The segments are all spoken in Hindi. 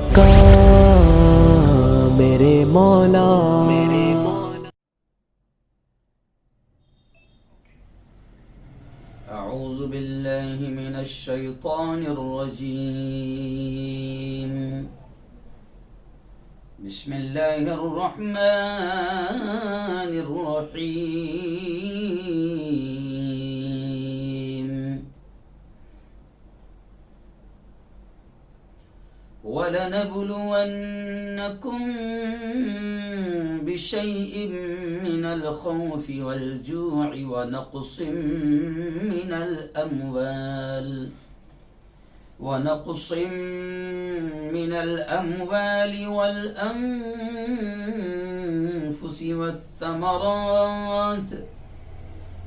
आका मेरे मौला। अऊज़ु बिल्लाहि मिनश शैतानिर रजीम। बिस्मिल्लाहिर रहमानिर रहीम। वलनबलुवन्नकुम बिशैइन मिनल खौफि वल जू'i व नक़्सिम मिनल अमवालि वल अन्फुसि वस्समरात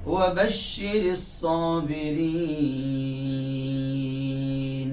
वबश्शिरिस साबिरीन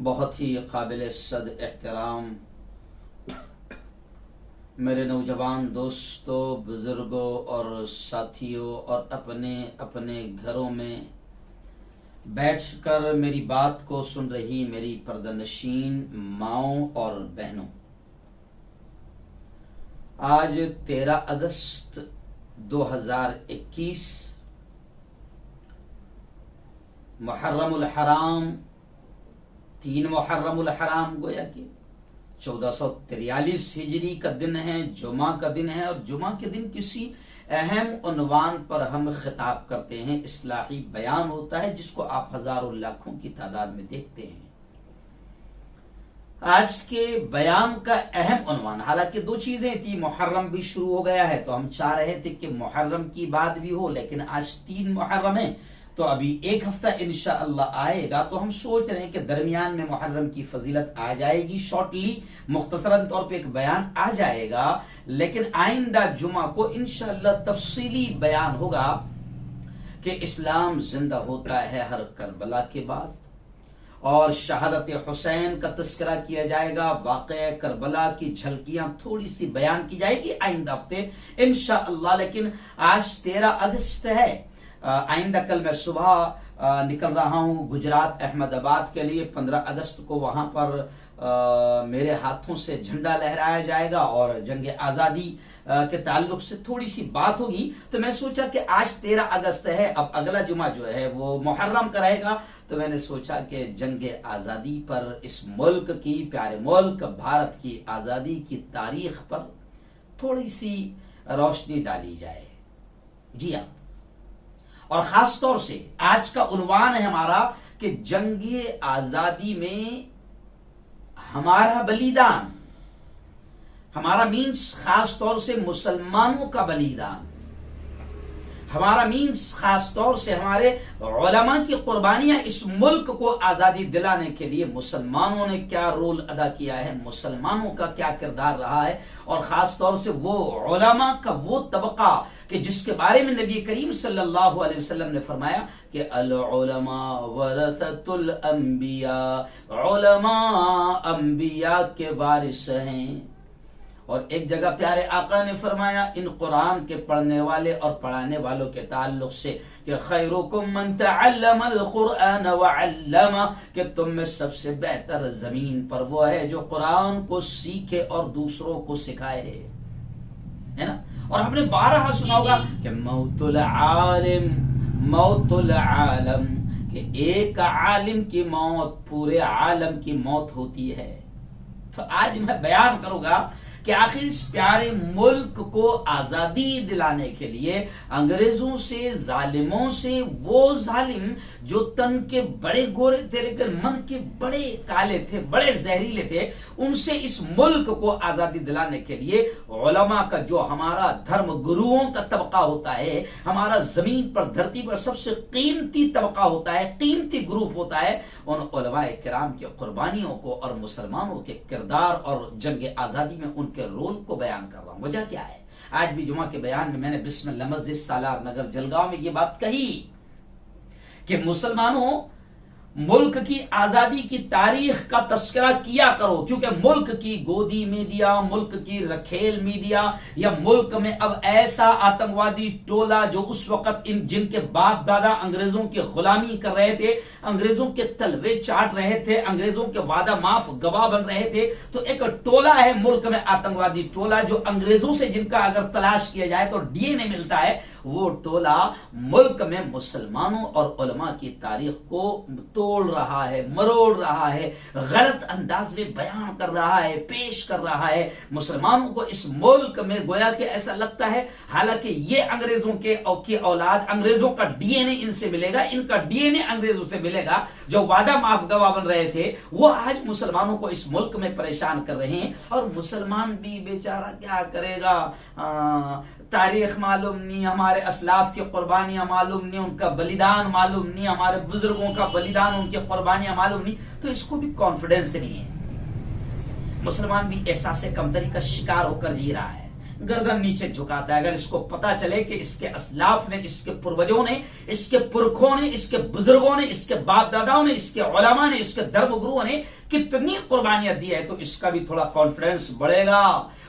बहुत ही काबिल सद एहतराम मेरे नौजवान दोस्तों, बुजुर्गों और साथियों और अपने अपने घरों में बैठकर मेरी बात को सुन रही मेरी पर्दानशीन माओं और बहनों, आज 13 अगस्त 2021 मुहर्रमुल हराम 3 मुहर्रमुल हराम गोया कि 1443 हिजरी का दिन है, जुमा का दिन है। और जुमा के दिन किसी अहम उन्वान पर हम खिताब करते हैं, इस्लाही बयान होता है जिसको आप हजारों लाखों की तादाद में देखते हैं। आज के बयान का अहम उन्वान, हालांकि 2 चीजें थी, मुहर्रम भी शुरू हो गया है तो हम चाह रहे थे कि मुहर्रम की बात भी हो, लेकिन आज 3 मुहर्रम है तो अभी 1 हफ्ता इंशाअल्लाह आएगा, तो हम सोच रहे हैं कि दरमियान में मुहर्रम की फजीलत आ जाएगी, शॉर्टली मुख्तसरन तौर पे एक बयान आ जाएगा, लेकिन आइंदा जुमा को इंशाअल्लाह तफसीली बयान होगा कि इस्लाम जिंदा होता है हर करबला के बाद, और शहादत हुसैन का तस्करा किया जाएगा, वाक़या करबला की झलकियां थोड़ी सी बयान की जाएगी आइंदा हफ्ते इंशाअल्लाह। लेकिन आज 13 अगस्त है, आइंदा कल मैं सुबह निकल रहा हूं गुजरात अहमदाबाद के लिए। 15 अगस्त को वहां पर मेरे हाथों से झंडा लहराया जाएगा और जंग आजादी के ताल्लुक से थोड़ी सी बात होगी। तो मैं सोचा कि आज 13 अगस्त है, अब अगला जुमा जो है वो मुहर्रम का रहेगा, तो मैंने सोचा कि जंग आजादी पर, इस मुल्क की, प्यारे मुल्क भारत की आजादी की तारीख पर थोड़ी सी रोशनी डाली जाए। जी हाँ, और खास तौर से आज का उन्वान है हमारा कि जंगे आजादी में हमारा बलिदान, हमारा मीन्स खास तौर से मुसलमानों का बलिदान, हमारा मीन्स खास तौर से हमारे उलमा की कुर्बानियां इस मुल्क को आजादी दिलाने के लिए मुसलमानों ने क्या रोल अदा किया है, मुसलमानों का क्या किरदार रहा है, और खास तौर से वो उलमा का वो तबका कि जिसके बारे में नबी करीम सल्लल्लाहु अलैहि वसल्लम ने फरमाया कि अल उलमा वरसतुल अंबिया, उलमा अंबिया के वारिस हैं। और एक जगह प्यारे आका ने फरमाया इन कुरान के पढ़ने वाले और पढ़ाने वालों के ताल्लुक से कि खैरुकुम मन तअल्लमल कुरान व अल्लमा, कि तुम में सबसे बेहतर जमीन पर वो है जो कुरान को सीखे और दूसरों को सिखाए, है ना। और हमने 12 सुना होगा कि मौतुल आलिम मौतुल आलम, कि एक आलिम की मौत पूरे आलम की मौत होती है। तो आज मैं बयान करूंगा कि कि आखिर इस प्यारे मुल्क को आजादी दिलाने के लिए अंग्रेजों से, जालिमों से, वो जालिम जो तन के बड़े गोरे थे लेकिन मन के बड़े काले थे, बड़े जहरीले थे, उनसे इस मुल्क को आजादी दिलाने के लिए उलमा का, जो हमारा धर्म गुरुओं का तबका होता है, हमारा जमीन पर, धरती पर सबसे कीमती तबका होता है, कीमती ग्रुप होता है, उन उलमाए किराम की कुर्बानियों को और मुसलमानों के किरदार और जंग आजादी में उनके रोल को बयान कर रहा हूं। वजह क्या है? आज भी जुमा के बयान में मैंने बिस्मिल्लाह मस्जिद सालार नगर जलगांव में ये बात कही कि मुसलमानों, मुल्क की आजादी की तारीख का तस्करा किया करो, क्योंकि मुल्क की गोदी मीडिया, मुल्क की रखेल मीडिया, या मुल्क में अब ऐसा आतंकवादी टोला जो उस वक्त जिनके बाप दादा अंग्रेजों की गुलामी कर रहे थे, अंग्रेजों के तलवे चाट रहे थे, अंग्रेजों के वादा माफ गवाह बन रहे थे, तो एक टोला है मुल्क में आतंकवादी टोला जो अंग्रेजों से, जिनका अगर तलाश किया जाए तो डीएनए मिलता है, वो टोला मुल्क में मुसलमानों और उलमा की तारीख को तोड़ रहा है, मरोड़ रहा है, गलत अंदाज में बयान कर रहा है, पेश कर रहा है। मुसलमानों को इस मुल्क में गोया कि ऐसा लगता है, हालांकि ये अंग्रेजों की औलाद, अंग्रेजों का डीएनए इनसे मिलेगा, इनका डीएनए अंग्रेजों से मिलेगा, जो वादा माफ गवाह बन रहे थे वो आज मुसलमानों को इस मुल्क में परेशान कर रहे हैं। और मुसलमान भी बेचारा क्या करेगा, तारीख मालूम नहीं, हमारे असलाफ की कुर्बानियां मालूम नहीं, उनका बलिदान मालूम नहीं, हमारे बुजुर्गों का बलिदान, उनकी कुर्बानियां मालूम नहीं, तो इसको भी कॉन्फिडेंस नहीं है। मुसलमान भी एहसास कमतरी का शिकार होकर जी रहा है, गर्दन नीचे झुकाता है। अगर इसको पता चले कि इसके असलाफ ने, इसके पूर्वजों ने, इसके पुरखों ने, इसके बुजुर्गों ने, इसके बाप दादाओं ने, इसके उलमा ने, इसके धर्म गुरुओं ने कितनी कुर्बानियां दी है, तो इसका भी थोड़ा कॉन्फिडेंस बढ़ेगा।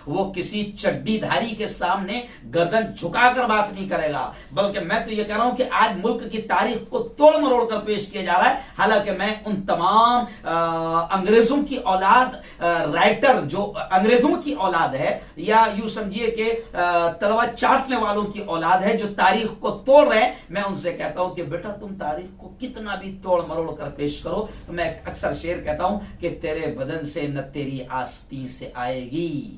वो किसी चड्डीधारी के सामने गर्दन झुकाकर बात नहीं करेगा, बल्कि मैं तो ये कह रहा हूं कि आज मुल्क की तारीख को तोड़ मरोड़ कर पेश किया जा रहा है। हालांकि मैं उन तमाम अंग्रेजों की औलाद, राइटर जो अंग्रेजों की औलाद है, या यूं समझिए कि तलवार चाटने वालों की औलाद है, जो तारीख को तोड़ रहे हैं, मैं उनसे कहता हूं कि बेटा तुम तारीख को कितना भी तोड़ मरोड़ कर पेश करो, तो मैं अक्सर शेर कहता हूं कि तेरे बदन से न तेरी आस्तीन से आएगी,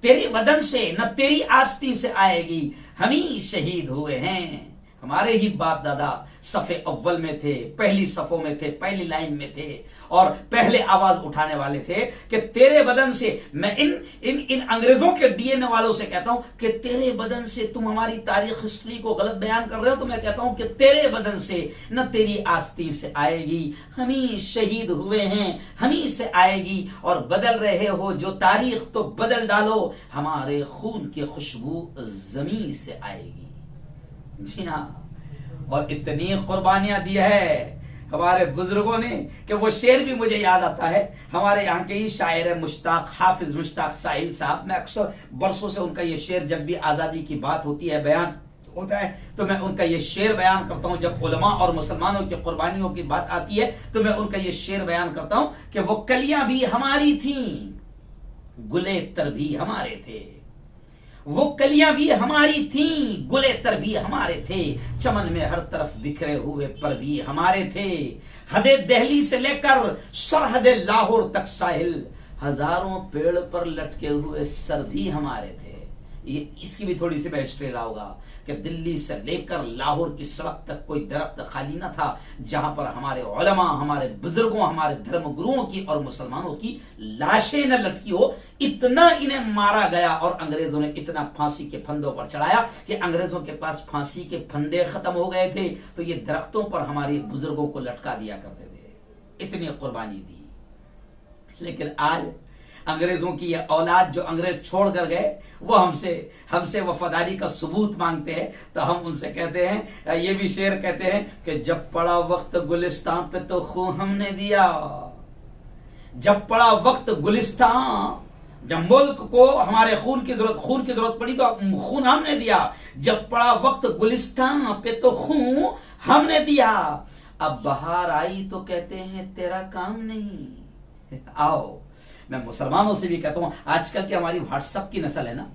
तेरे बदन से न तेरी आस्तीन से आएगी, हम ही शहीद हुए हैं, हमारे ही बाप दादा सफे अव्वल में थे, पहली सफों में थे, पहली लाइन में थे और पहले आवाज उठाने वाले थे कि तेरे बदन से, मैं इन अंग्रेजों के डीएनए वालों से कहता हूं कि तेरे बदन से, तुम हमारी तारीख हिस्ट्री को गलत बयान कर रहे हो, तो मैं कहता हूं कि तेरे बदन से न तेरी आस्तीन से आएगी, हम ही शहीद हुए हैं, हम ही से आएगी, और बदल रहे हो जो तारीख तो बदल डालो, हमारे खून की खुशबू जमीन से आएगी। जी हाँ, और इतनी कुर्बानियां दी है हमारे बुजुर्गों ने कि वो शेर भी मुझे याद आता है। हमारे यहाँ के ही शायर है मुश्ताक, हाफिज मुश्ताक साहिल साहब, मैं अक्सर बरसों से उनका ये शेर, जब भी आजादी की बात होती है, बयान होता है, तो मैं उनका ये शेर बयान करता हूं। जब उलमा और मुसलमानों की कुर्बानियों की बात आती है तो मैं उनका ये शेर बयान करता हूं कि वो कलियां भी हमारी थी, गुले तर भी हमारे थे, वो कलियां भी हमारी थी, गुले तर भी हमारे थे, चमन में हर तरफ बिखरे हुए पर भी हमारे थे, हदे दिल्ली से लेकर सरहदे लाहौर तक साहिल, हजारों पेड़ पर लटके हुए सर भी हमारे थे। ये इसकी भी थोड़ी सी मैं हिस्ट्री लाऊंगा कि दिल्ली से लेकर लाहौर की सड़क तक कोई दरख्त खाली न था जहां पर हमारे उलमा, हमारे बुजुर्गों, हमारे धर्म गुरुओं की और मुसलमानों की लाशें न लटकी हो। इतना इन्हें मारा गया और अंग्रेजों ने इतना फांसी के फंदों पर चढ़ाया कि अंग्रेजों के पास फांसी के फंदे खत्म हो गए थे, तो ये दरख्तों पर हमारे बुजुर्गों को लटका दिया करते थे, इतनी कुर्बानी दी। लेकिन आज अंग्रेजों की ये औलाद जो अंग्रेज छोड़ कर गए, वो हमसे वफादारी का सबूत मांगते हैं, तो हम उनसे कहते हैं, ये भी शेर कहते हैं कि जब पड़ा वक्त गुलिस्तान पे तो खून हमने दिया, जब पड़ा वक्त गुलिस्तान, जब मुल्क को हमारे खून की जरूरत पड़ी तो खून हमने दिया, जब पड़ा वक्त गुलिस्तान पे तो खून हमने दिया, अब बहार आई तो कहते हैं तेरा काम नहीं। आओ, मैं मुसलमानों से भी कहता हूं, आजकल की हमारी व्हाट्सएप की नस्ल है ना,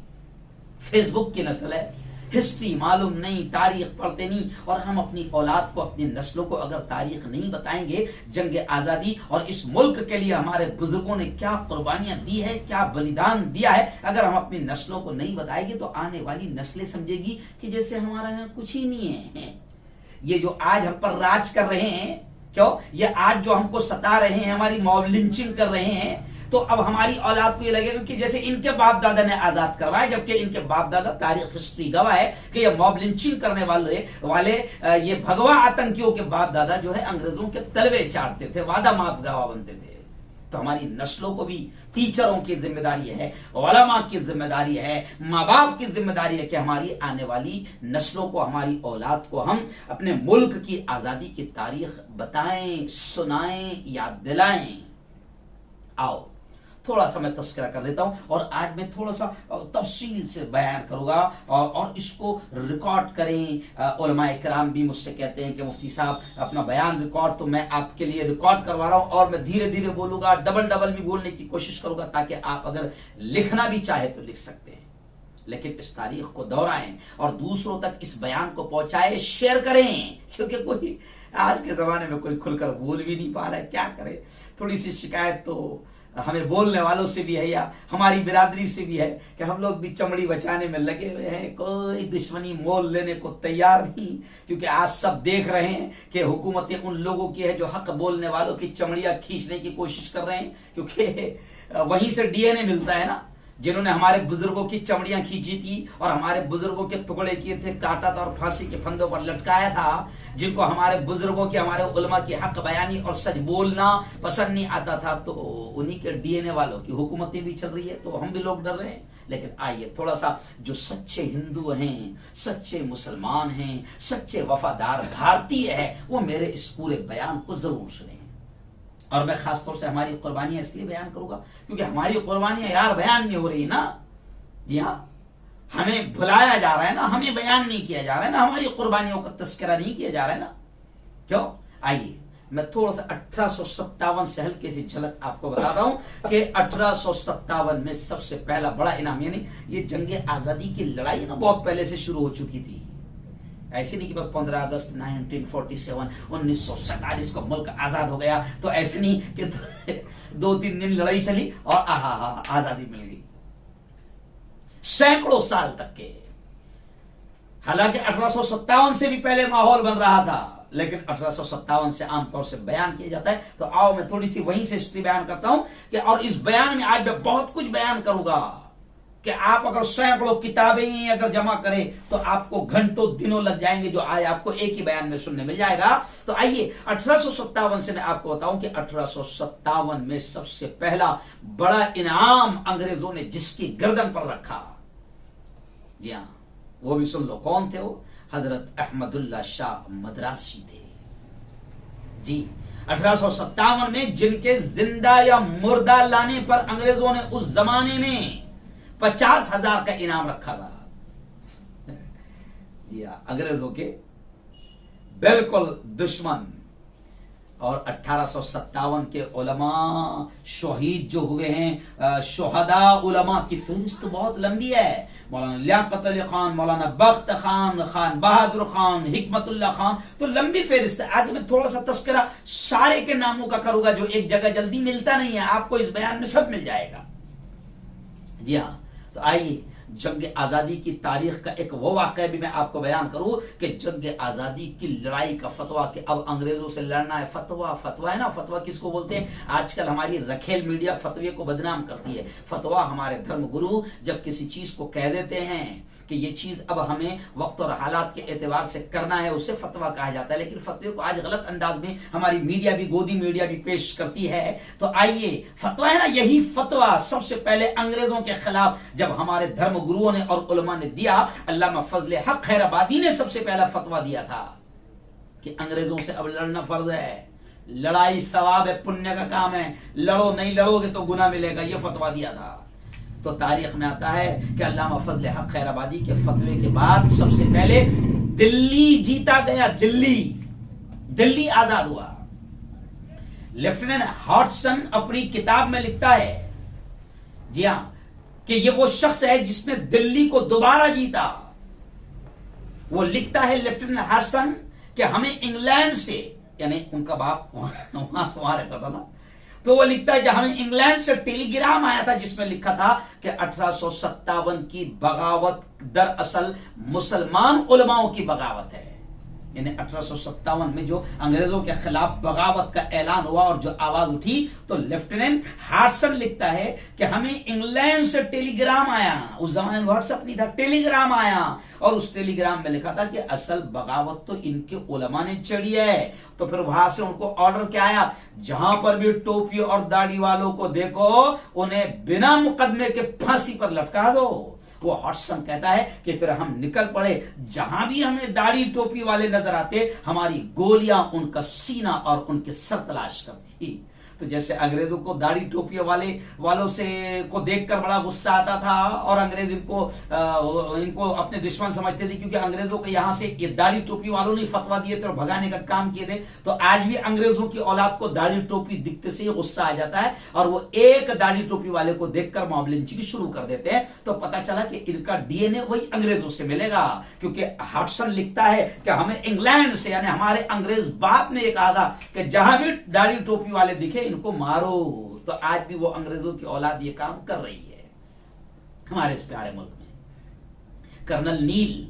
फेसबुक की नस्ल है, हिस्ट्री मालूम नहीं, तारीख पढ़ते नहीं, और हम अपनी औलाद को, अपनी नस्लों को अगर तारीख नहीं बताएंगे, जंग आजादी और इस मुल्क के लिए हमारे बुजुर्गों ने क्या कुर्बानियां दी है, क्या बलिदान दिया है, अगर हम अपनी नस्लों को नहीं बताएंगे तो आने वाली नस्लें समझेगी कि जैसे हमारा यहाँ कुछ ही नहीं है। ये जो आज हम पर राज कर रहे हैं, क्यों, ये आज जो हमको सता रहे हैं, हमारी मॉब लिंचिंग कर रहे हैं, तो अब हमारी औलाद को ये लगेगा कि जैसे इनके बाप दादा ने आजाद करवाया, जबकि इनके बाप दादा, तारीख हिस्ट्री गवाह है कि ये मॉब लिंचिंग करने वाले ये भगवा आतंकियों के बाप दादा जो है अंग्रेजों के तलवे चाटते थे, वादा माफ गवाह बनते थे। तो हमारी नस्लों को भी, टीचरों की जिम्मेदारी है, उलमा की जिम्मेदारी है, माँ बाप की जिम्मेदारी है कि हमारी आने वाली नस्लों को, हमारी औलाद को हम अपने मुल्क की आजादी की तारीख बताएं, सुनाएं, याद दिलाएं। आओ थोड़ा सा मैं तस्करा कर देता हूं, और आज मैं थोड़ा सा तफसील से बयान करूंगा, और इसको रिकॉर्ड करें। उलमाए किराम भी मुझसे कहते हैं कि मुफ्ती साहब अपना बयान रिकॉर्ड, तो मैं आपके लिए रिकॉर्ड करवा रहा हूं, और मैं धीरे धीरे बोलूंगा, डबल भी बोलने की कोशिश करूंगा, ताकि आप अगर लिखना भी चाहे तो लिख सकते हैं, लेकिन इस तारीख को दोहराएं और दूसरों तक इस बयान को पहुंचाएं, शेयर करें, क्योंकि कोई आज के जमाने में कोई खुलकर बोल भी नहीं पा रहा है। क्या करे, थोड़ी सी शिकायत तो हमें बोलने वालों से भी है, या हमारी बिरादरी से भी है, कि हम लोग भी चमड़ी बचाने में लगे हुए हैं, कोई दुश्मनी मोल लेने को तैयार नहीं, क्योंकि आज सब देख रहे हैं कि हुकूमतें उन लोगों की है जो हक बोलने वालों की चमड़ियां खींचने की कोशिश कर रहे हैं, क्योंकि वहीं से डीएनए मिलता है ना, जिन्होंने हमारे बुजुर्गों की चमड़ियां खींची थी और हमारे बुजुर्गों के टुकड़े किए थे, काटा था और फांसी के फंदों पर लटकाया था, जिनको हमारे बुजुर्गों की, हमारे उलमा की हक बयानी और सच बोलना पसंद नहीं आता था, तो उन्हीं के डीएनए वालों की हुकूमतें भी चल रही है, तो हम भी लोग डर रहे हैं। लेकिन आइए थोड़ा सा, जो सच्चे हिंदू हैं, सच्चे मुसलमान हैं, सच्चे वफादार भारतीय है, वो मेरे इस पूरे बयान को जरूर सुने। और मैं खासतौर से हमारी कुर्बानियां इसलिए बयान करूंगा क्योंकि हमारी कुर्बानियां यार बयान नहीं हो रही ना, जी हाँ, हमें भुलाया जा रहा है ना, हमें बयान नहीं किया जा रहा है ना, हमारी कुर्बानियों का तस्करा नहीं किया जा रहा है ना, क्यों। आइए मैं थोड़ा सा 1857 से हल्के सी झलक आपको बताता हूं कि 1857 में सबसे पहला बड़ा इनाम, यानी ये जंग आजादी की लड़ाई ना बहुत पहले से शुरू हो चुकी थी। ऐसे नहीं कि बस 15 अगस्त 1947 1947 को मुल्क आजाद हो गया, तो ऐसे नहीं कि 2-3 दिन लड़ाई चली और आजादी मिल गई। सैकड़ों साल तक के, हालांकि 1857 से भी पहले माहौल बन रहा था, लेकिन 1857 से आमतौर से बयान किया जाता है। तो आओ मैं थोड़ी सी वहीं से हिस्ट्री बयान करता हूं कि, और इस बयान में आज मैं बहुत कुछ बयान करूंगा कि आप अगर सैकड़ों किताबें अगर जमा करें तो आपको घंटों दिनों लग जाएंगे, जो आज आपको एक ही बयान में सुनने मिल जाएगा। तो आइए 1857 से मैं आपको बताऊं कि 1857 में सबसे पहला बड़ा इनाम अंग्रेजों ने जिसकी गर्दन पर रखा, जी हां, वो भी सुन लो, कौन थे वो? हजरत अहमदुल्ला शाह मद्रासी थे जी। 1857 में जिनके जिंदा या मुर्दा लाने पर अंग्रेजों ने उस जमाने में 50,000 का इनाम रखा था, जी हाँ, अंग्रेजों के बिल्कुल दुश्मन। और 1857 के उलमा शहीद जो हुए हैं, शुहदा उलमा की फहरिस्त बहुत लंबी है। मौलाना लियाकत अली खान, मौलाना बख्त खान, खान बहादुर खान, हिकमतुल्लाह खान, तो लंबी फहरिस्त है। आज मैं थोड़ा सा तस्करा सारे के नामों का करूंगा, जो एक जगह जल्दी मिलता नहीं है, आपको इस बयान में सब मिल जाएगा, जी हाँ। तो आइए जंग आजादी की तारीख का एक वो वाकया भी मैं आपको बयान करूं कि जंग आजादी की लड़ाई का फतवा, कि अब अंग्रेजों से लड़ना है। फतवा है ना, फतवा किसको बोलते हैं? आजकल हमारी रखेल मीडिया फतवे को बदनाम करती है। फतवा हमारे धर्म गुरु जब किसी चीज को कह देते हैं कि ये चीज अब हमें वक्त और हालात के एतबार से करना है, उसे फतवा कहा जाता है। लेकिन फतवे को आज गलत अंदाज में हमारी मीडिया भी, गोदी मीडिया भी पेश करती है। तो आइए, फतवा है ना, यही फतवा सबसे पहले अंग्रेजों के खिलाफ जब हमारे धर्म गुरुओं ने और उलमा ने दिया, अल्लामा फजले हक खैराबादी ने सबसे पहला फतवा दिया था कि अंग्रेजों से अब लड़ना फर्ज है, लड़ाई सवाब है, पुण्य का काम है, लड़ो, नहीं लड़ोगे तो गुनाह मिलेगा, यह फतवा दिया था। तो तारीख में आता है कि अल्लामा फजले हक खैराबादी के फतवे के बाद सबसे पहले दिल्ली जीता गया, दिल्ली आजाद हुआ। लेफ्टिनेंट हॉटसन अपनी किताब में लिखता है, जी हां, कि ये वो शख्स है जिसने दिल्ली को दोबारा जीता। वो लिखता है लेफ्टिनेंट हार्सन कि हमें इंग्लैंड से, यानी उनका बाप वहां रहता था ना, तो वो लिखता है कि हमें इंग्लैंड से टेलीग्राम आया था जिसमें लिखा था कि 1857 की बगावत दरअसल मुसलमान उलमाओं की बगावत है। यानी 1857 में जो अंग्रेजों के खिलाफ बगावत का ऐलान हुआ और जो आवाज उठी, तो लेफ्टिनेंट हार्सन लिखता है कि हमें इंग्लैंड से टेलीग्राम आया, उस जमाने में व्हाट्सएप नहीं था, टेलीग्राम आया और उस टेलीग्राम में लिखा था कि असल बगावत तो इनके उलमा ने चढ़ी है। तो फिर वहां से उनको ऑर्डर क्या आया, जहां पर भी टोपी और दाढ़ी वालों को देखो उन्हें बिना मुकदमे के फांसी पर लटका दो। वो हॉटसन कहता है कि फिर हम निकल पड़े, जहां भी हमें दाढ़ी टोपी वाले नजर आते हमारी गोलियां उनका सीना और उनके सर तलाश करती। तो जैसे अंग्रेजों को दाढ़ी टोपी वालों से को देखकर बड़ा गुस्सा आता था और अंग्रेज इनको अपने दुश्मन समझते थे, क्योंकि अंग्रेजों के यहां से ये दाढ़ी टोपी वालों ने फतवा दिए थे और भगाने का काम किए थे। तो आज भी अंग्रेजों की औलाद को दाढ़ी टोपी दिखते से ही गुस्सा आ जाता है और वो एक दाढ़ी टोपी वाले को देखकर मॉब लिंचिंग शुरू कर देते हैं। तो पता चला कि इनका डीएनए वही अंग्रेजों से मिलेगा, क्योंकि हॉटसन लिखता है कि हमें इंग्लैंड से, यानी हमारे अंग्रेज बाप ने कहा था कि जहां भी दाढ़ी टोपी वाले दिखे इनको मारो। तो आज भी वो अंग्रेजों की औलाद ये काम कर रही है हमारे इस प्यारे मुल्क में। कर्नल नील,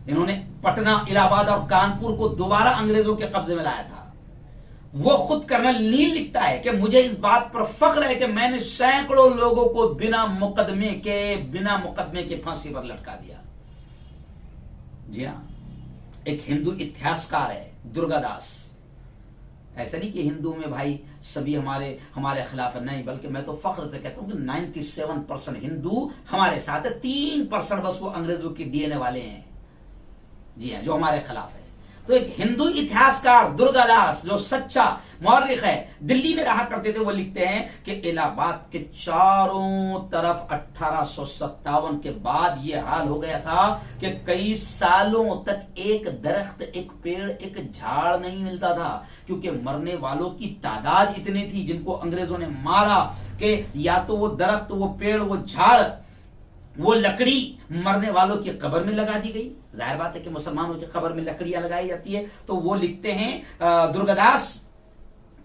इन्होंने पटना, इलाहाबाद और कानपुर को दोबारा अंग्रेजों के कब्जे में लाया था। वो खुद कर्नल नील लिखता है कि मुझे इस बात पर फख्र है कि मैंने सैकड़ों लोगों को बिना मुकदमे के फांसी पर लटका दिया। जी हां, एक हिंदू इतिहासकार है दुर्गादास। ऐसा नहीं कि हिंदू में भाई सभी हमारे खिलाफ है, नहीं, बल्कि मैं तो फख्र से कहता हूं कि 97% हिंदू हमारे साथ है, 3% बस वो अंग्रेजों के डीएनए वाले हैं, जी हां, जो हमारे खिलाफ है। तो एक हिंदू इतिहासकार दुर्गादास जो सच्चा मौर्रिख है, दिल्ली में रहा करते थे, वो लिखते हैं कि इलाहाबाद के चारों तरफ 1857 के बाद ये हाल हो गया था कि कई सालों तक एक दरख्त, एक पेड़, एक झाड़ नहीं मिलता था, क्योंकि मरने वालों की तादाद इतनी थी जिनको अंग्रेजों ने मारा कि या तो वो दरख्त, वो पेड़, वो झाड़, वो लकड़ी मरने वालों की कब्र में लगा दी गई। जाहिर बात है कि मुसलमानों की कब्र में लकड़ियां लगाई जाती है, तो वो लिखते हैं दुर्गादास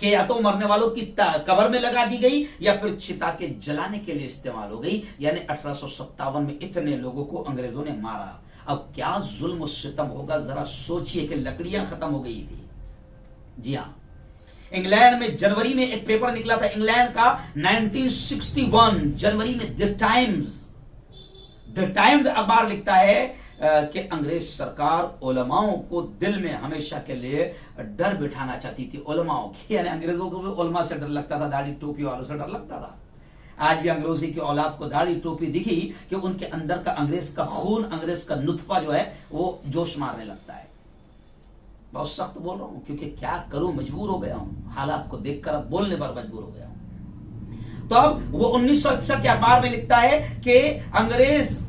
कि या तो मरने वालों की कब्र में लगा दी गई या फिर चिता के जलाने के लिए इस्तेमाल हो गई। यानी 1857 में इतने लोगों को अंग्रेजों ने मारा। अब क्या जुल्म सितम होगा, जरा सोचिए कि लकड़ियां खत्म हो गई थी। जी हां, इंग्लैंड में जनवरी में एक पेपर निकला था, इंग्लैंड का 1961 जनवरी में द टाइम्स अखबार लिखता है कि अंग्रेज सरकार उलमाओं को दिल में हमेशा के लिए डर बिठाना चाहती थी, उलमाओं की, यानी अंग्रेजों को भी उलमा से डर लगता था, दाढ़ी टोपी वालों से डर लगता था। आज भी अंग्रेजी की औलाद को दाढ़ी टोपी दिखी कि उनके अंदर का अंग्रेज का खून, अंग्रेज का नुत्फा जो है वो जोश मारने लगता है। बहुत सख्त बोल रहा हूं, क्योंकि क्या करूं, मजबूर हो गया हूं, हालात को देखकर अब बोलने पर मजबूर हो गया हूं। तो अब वो 1961 के अखबार में लिखता है कि अंग्रेज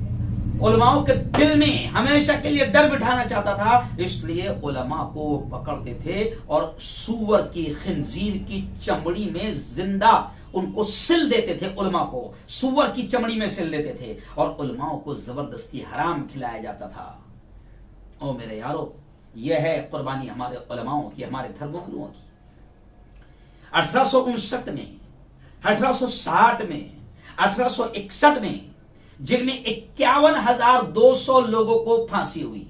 उलमाओं के दिल में हमेशा के लिए डर बिठाना चाहता था, इसलिए उलमा को पकड़ते थे और सूअर की, खिंजीर की चमड़ी में जिंदा उनको सिल देते थे। उलमा को सूअर की चमड़ी में सिल देते थे और उलमाओं को जबरदस्ती हराम खिलाया जाता था। ओ मेरे यारो, यह है कुर्बानी हमारे उलमाओं की, हमारे धर्मगुरुओं की। 1859 में, 1860 में, 1861 में, जिनमें 51,200 लोगों को फांसी हुई,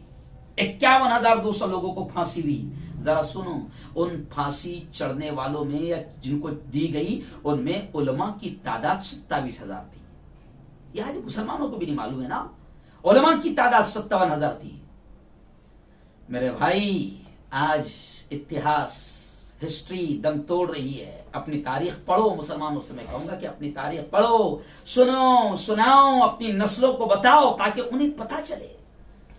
51,200 लोगों को फांसी हुई। जरा सुनो, उन फांसी चढ़ने वालों में या जिनको दी गई उनमें उलमा की तादाद 27,000 थी। यह आज मुसलमानों को भी नहीं मालूम है ना, उलमा की तादाद 57,000 थी। मेरे भाई, आज इतिहास, हिस्ट्री दम तोड़ रही है। अपनी तारीख पढ़ो, मुसलमानों से मैं कहूंगा कि अपनी तारीख पढ़ो, सुनो, सुनाओ, अपनी नस्लों को बताओ, ताकि उन्हें पता चले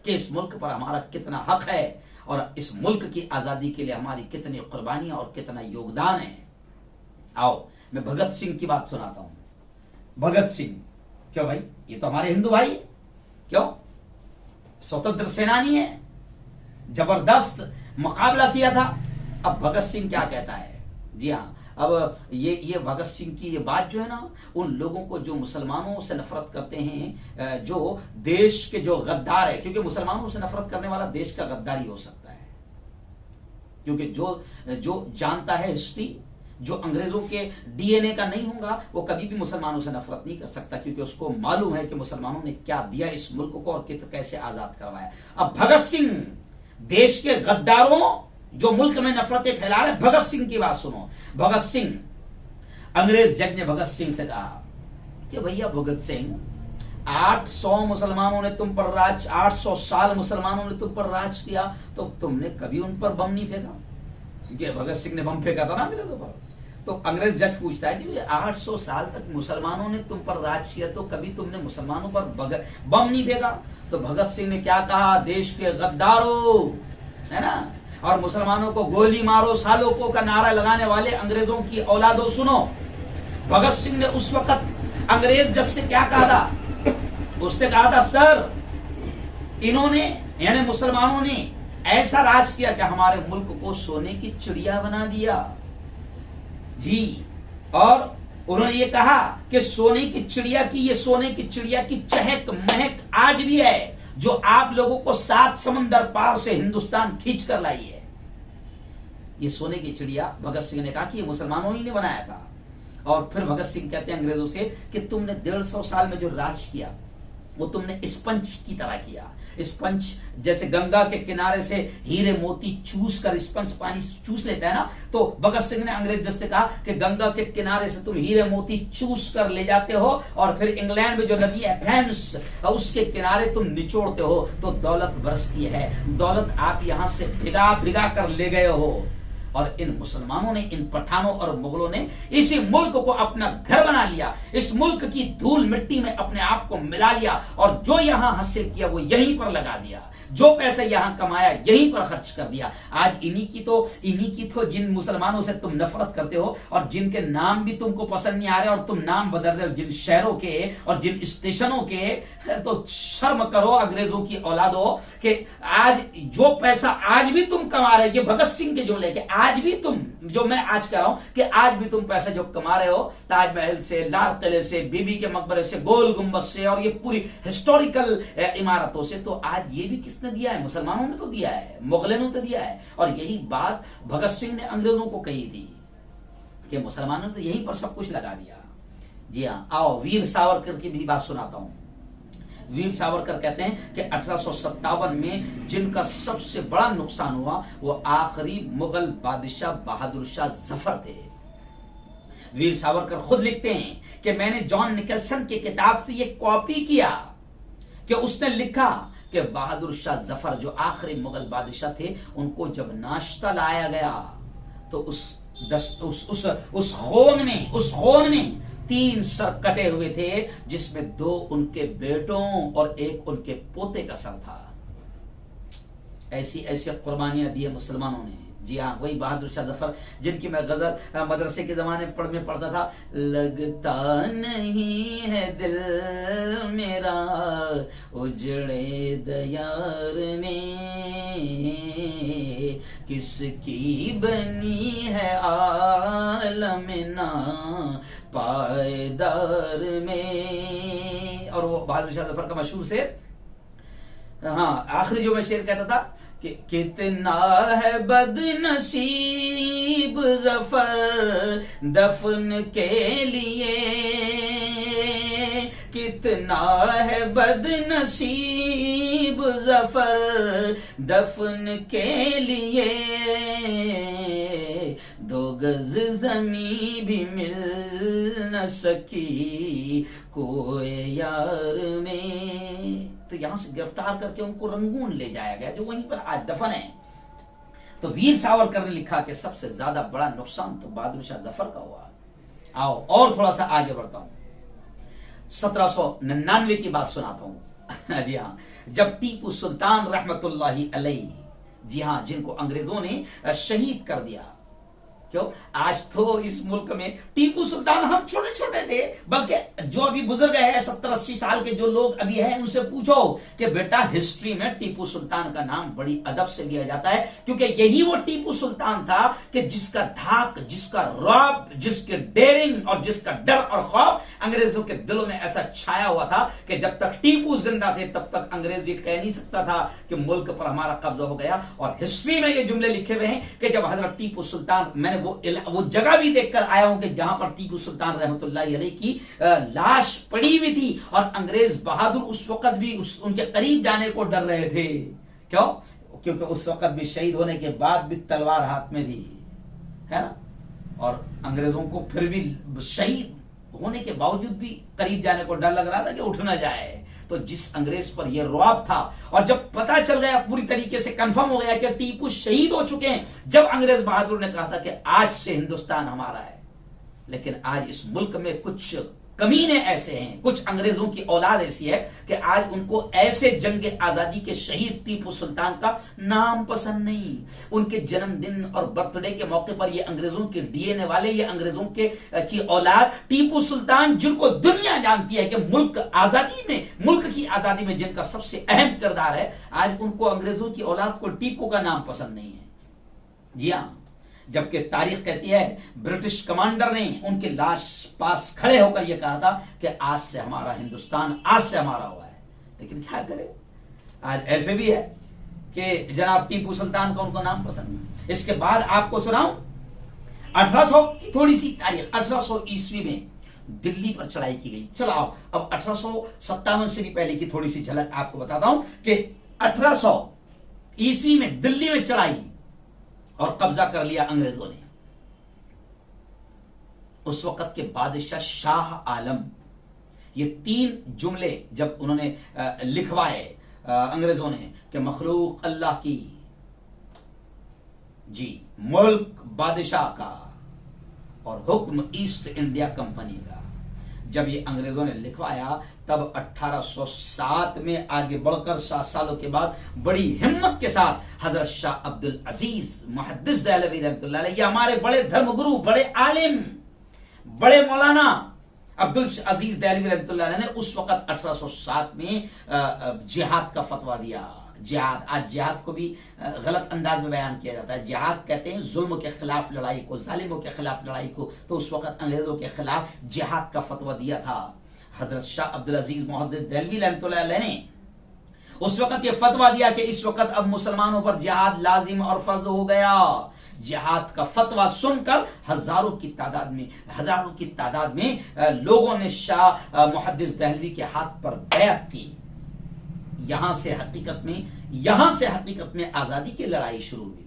कि इस मुल्क पर हमारा कितना हक है और इस मुल्क की आजादी के लिए हमारी कितनी कुर्बानियां और कितना योगदान है। आओ, मैं भगत सिंह की बात सुनाता हूं। भगत सिंह, क्यों भाई, ये तो हमारे हिंदू भाई है, क्यों, स्वतंत्र सेनानी है, जबरदस्त मुकाबला किया था। अब भगत सिंह क्या कहता है, जी हाँ, अब ये भगत सिंह की ये बात जो है ना, उन लोगों को जो मुसलमानों से नफरत करते हैं, जो देश के जो गद्दार है, क्योंकि मुसलमानों से नफरत करने वाला देश का गद्दार ही हो सकता है, क्योंकि जो जानता है हिस्ट्री, जो अंग्रेजों के डीएनए का नहीं होगा, वो कभी भी मुसलमानों से नफरत नहीं कर सकता, क्योंकि उसको मालूम है कि मुसलमानों ने क्या दिया इस मुल्क को और कैसे आजाद करवाया। अब भगत सिंह देश के गद्दारों जो मुल्क में नफरतें फैला रहे, भगत सिंह की बात सुनो। भगत सिंह, अंग्रेज जज ने भगत सिंह से कहा कि भैया भगत सिंह, 800 मुसलमानों ने तुम पर राज, 800 साल मुसलमानों ने तुम पर राज किया, तो तुमने कभी उन पर बम नहीं फेंका? क्योंकि भगत सिंह ने बम फेंका था ना मेरे ऊपर। तो अंग्रेज जज पूछता है कि 800 साल तक मुसलमानों ने तुम पर राज किया, तो कभी तुमने मुसलमानों पर बम नहीं फेंका? तो भगत सिंह ने क्या कहा, देश के गद्दारों, है ना, और मुसलमानों को गोली मारो सालों को का नारा लगाने वाले अंग्रेजों की औलादों, सुनो। भगत सिंह ने उस वक्त अंग्रेज जज से क्या कहा था? उसने कहा था, सर, इन्होंने यानी मुसलमानों ने ऐसा राज किया कि हमारे मुल्क को सोने की चिड़िया बना दिया जी। और उन्होंने ये कहा कि सोने की चिड़िया की, ये सोने की चिड़िया की चहक महक आज भी है, जो आप लोगों को 7 समंदर पार से हिंदुस्तान खींच कर लाई है। ये सोने की चिड़िया भगत सिंह ने कहा कि ये मुसलमानों ही ने बनाया था। और फिर भगत सिंह कहते हैं अंग्रेजों से कि तुमने 150 साल में जो राज किया, वो तुमने स्पंज की तरह किया। स्पंज जैसे गंगा के किनारे से हीरे मोती चूस कर स्पंज पानी चूस लेता है ना, तो भगत सिंह ने अंग्रेज जज से कहा कि गंगा के किनारे से तुम हीरे मोती चूस कर ले जाते हो, और फिर इंग्लैंड में जो नदी है थेम्स, उसके किनारे तुम निचोड़ते हो, तो दौलत बरसती है। दौलत आप यहां से भिगा भिगा कर ले गए हो। और इन मुसलमानों ने, इन पठानों और मुगलों ने इसी मुल्क को अपना घर बना लिया, इस मुल्क की धूल मिट्टी में अपने आप को मिला लिया, और जो यहां हासिल किया वो यहीं पर लगा दिया, जो पैसा यहां कमाया यहीं पर खर्च कर दिया। आज इन्हीं की तो जिन मुसलमानों से तुम नफरत करते हो, और जिनके नाम भी तुमको पसंद नहीं आ रहे, और तुम नाम बदल रहे हो जिन शहरों के और जिन स्टेशनों के, तो शर्म करो अंग्रेजों की औलादों, कि आज जो पैसा आज भी तुम कमा रहे हो, ये भगत सिंह के जो लेके, आज भी तुम, जो मैं आज कह रहा हूं कि आज भी तुम पैसा जो कमा रहे हो, ताजमहल से, लाल किले से, बीबी के मकबरे से, गोल गुंबद से, और ये पूरी हिस्टोरिकल इमारतों से, तो आज ये भी किसने दिया है? मुसलमानों ने तो दिया है, मुगलों ने तो दिया है। और यही बात भगत सिंह ने अंग्रेजों को कही थी कि मुसलमानों ने तो यहीं पर सब कुछ लगा दिया। जी हाँ, आओ वीर सावरकर की भी बात सुनाता हूं। वीर सावरकर कहते हैं कि 1857 में जिनका सबसे बड़ा नुकसान हुआ, वो आखिरी मुगल बादशाह बहादुर शाह जफर थे। वीर सावरकर खुद लिखते हैं कि मैंने जॉन निकलसन की किताब से ये कॉपी किया कि उसने लिखा कि बहादुर शाह जफर जो आखिरी मुगल बादशाह थे, उनको जब नाश्ता लाया गया, तो उस खून में 3 सर कटे हुए थे, जिसमें 2 उनके बेटों और 1 उनके पोते का सर था। ऐसी ऐसी कुर्बानियां दी है मुसलमानों ने। जी हाँ, वही बहादुर शाह जफर जिनकी मैं गजल मदरसे के जमाने में पढ़ता था, लगता नहीं है दिल मेरा उजड़े दयार में, किसकी बनी है आलमना पायदार में। और वो बहादुर शाह जफर का मशहूर शेर, हाँ, आखिरी जो मैं शेर कहता था कि कितना है बदनसीब जफर दफन के लिए, कितना है बदनसीब जफर दफन के लिए, 2 गज जमी भी मिल न सकी कोई यार में। तो यहां से गिरफ्तार करके उनको रंगून ले जाया गया, जो वहीं पर आज दफन है। तो वीर सावरकर ने लिखा कि सबसे ज्यादा बड़ा नुकसान तो बहादुर शाह जफर का हुआ। आओ और थोड़ा सा आगे बढ़ता हूं, 1799 की बात सुनाता हूं। जी हाँ, जब टीपू सुल्तान रहमतुल्लाही अलैह, जी हाँ, जिनको अंग्रेजों ने शहीद कर दिया, क्यों? आज तो इस मुल्क में टीपू सुल्तान, हम छोटे छोटे थे, बल्कि जो अभी बुजुर्ग है 70-80 साल के जो लोग अभी हैं, उनसे पूछो कि बेटा हिस्ट्री में टीपू सुल्तान का नाम बड़ी अदब से लिया जाता है, क्योंकि यही वो टीपू सुल्तान था कि जिसका धाक, जिसका रौब, जिसके डेयरिंग और जिसका डर और खौफ अंग्रेजों के दिलों में ऐसा छाया हुआ था कि जब तक टीपू जिंदा थे तब तक अंग्रेज ये कह नहीं सकता था कि मुल्क पर हमारा कब्जा हो गया। और हिस्ट्री में ये जुमले लिखे हुए हैं कि जब हजरत टीपू सुल्तान, मैंने वो जगह भी देखकर आया हूं कि जहां पर टीपू सुल्तान रहमतुल्लाह अलैह की लाश पड़ी हुई थी और अंग्रेज बहादुर उस वक्त भी उनके करीब जाने को डर रहे थे। क्यों? क्योंकि उस वक्त भी शहीद होने के बाद भी तलवार हाथ में थी, है ना, और अंग्रेजों को फिर भी शहीद होने के बावजूद भी करीब जाने को डर लग रहा था कि उठ ना जाए। तो जिस अंग्रेज पर यह रौब था, और जब पता चल गया, पूरी तरीके से कंफर्म हो गया कि टीपू शहीद हो चुके हैं, जब अंग्रेज बहादुर ने कहा था कि आज से हिंदुस्तान हमारा है। लेकिन आज इस मुल्क में कुछ कमीने ऐसे हैं, कुछ अंग्रेजों की औलाद ऐसी है कि आज उनको ऐसे जंग आजादी के शहीद टीपू सुल्तान का नाम पसंद नहीं। उनके जन्मदिन और बर्थडे के मौके पर ये अंग्रेजों के डीएनए वाले, ये अंग्रेजों के की औलाद टीपू सुल्तान, जिनको दुनिया जानती है कि मुल्क की आजादी में जिनका सबसे अहम किरदार है, आज उनको अंग्रेजों की औलाद को टीपू का नाम पसंद नहीं है। जी हां, जबकि तारीख कहती है ब्रिटिश कमांडर ने उनके लाश पास खड़े होकर यह कहा था कि आज से हमारा हिंदुस्तान, आज से हमारा हुआ है। लेकिन क्या करें, आज ऐसे भी है कि जनाब टीपू सुल्तान का उनको नाम पसंद नहीं। इसके बाद आपको सुनाऊं 1800 की थोड़ी सी तारीख। 1800 ईस्वी में दिल्ली पर चढ़ाई की गई। चलो आओ अब 1857 से भी पहले की थोड़ी सी झलक आपको बताता हूं कि 1800 ईस्वी में दिल्ली में चढ़ाई और कब्जा कर लिया अंग्रेजों ने। उस वक्त के बादशाह शाह आलम, ये 3 जुमले जब उन्होंने लिखवाए अंग्रेजों ने कि मखलूक अल्लाह की, जी, मुल्क बादशाह का और हुक्म ईस्ट इंडिया कंपनी का, जब ये अंग्रेजों ने लिखवाया तब 1807 में आगे बढ़कर 7 सालों के बाद बड़ी हिम्मत के साथ हजरत शाह अब्दुल अजीज मुहद्दिस दहलवी रहमतुल्लाह अलैह, ये हमारे बड़े धर्मगुरु, बड़े आलिम, बड़े मौलाना अब्दुल अजीज दहलवी रहमतुल्लाह अलैह ने उस वक्त 1807 में जिहाद का फतवा दिया। जिहाद, आज जिहाद को भी गलत अंदाज में बयान किया जाता है। जिहाद कहते हैं जुल्म के खिलाफ लड़ाई को, जालिमों के खिलाफ लड़ाई को। तो उस वक्त अंग्रेजों के खिलाफ जिहाद का फतवा दिया था हजरत शाह अब्दुल अजीज मुहद्दिस दहलवी रहमतुल्लाह अलैह ने। उस वक्त ये फतवा दिया कि इस वक्त अब मुसलमानों पर जिहाद लाजिम और फर्ज हो गया। जिहाद का फतवा सुनकर हजारों की तादाद में लोगों ने शाह मुहद्दिस दहलवी के हाथ पर बैत की। यहां से हकीकत में आजादी की लड़ाई शुरू हुई थी।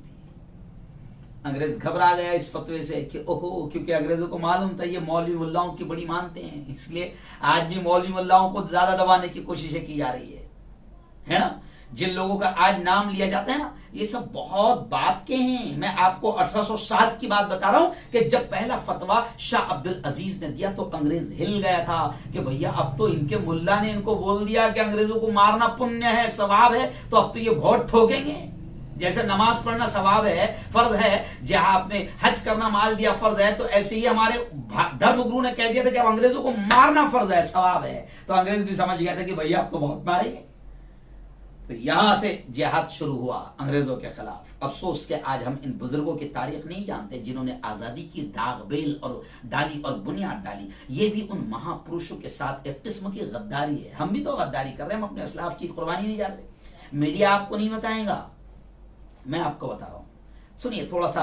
अंग्रेज घबरा गया इस फतवे से कि ओहो, क्योंकि अंग्रेजों को मालूम था ये मौलवी मुल्लाओं की बड़ी मानते हैं, इसलिए आज भी मौलवी मुल्लाओं को ज्यादा दबाने की कोशिशें की जा रही है ना। जिन लोगों का आज नाम लिया जाता है ना, ये सब बहुत बात के हैं। मैं आपको 1807 की बात बता रहा हूं कि जब पहला फतवा शाह अब्दुल अजीज ने दिया तो अंग्रेज हिल गया था कि भैया अब तो इनके मुल्ला ने इनको बोल दिया कि अंग्रेजों को मारना पुण्य है, सवाब है, तो अब तो ये बहुत ठोकेंगे। जैसे नमाज पढ़ना सवाब है, फर्ज है, जहां आपने हज करना माल दिया फर्ज है, तो ऐसे ही हमारे धर्मगुरु ने कह दिया था कि अब अंग्रेजों को मारना फर्ज है, सवाब है। तो अंग्रेज भी समझ गया था कि भैया अब तो बहुत मारेंगे। तो यहां से जिहाद शुरू हुआ अंग्रेजों के खिलाफ। अफसोस के आज हम इन बुजुर्गों की तारीख नहीं जानते जिन्होंने आजादी की दागबेल और डाली और बुनियाद डाली। ये भी उन महापुरुषों के साथ एक किस्म की गद्दारी है। हम भी तो गद्दारी कर रहे हैं, हम अपने असलाफ की कुर्बानी नहीं जा रहे। मीडिया आपको नहीं बताएगा, मैं आपको बता रहा हूं। सुनिए थोड़ा सा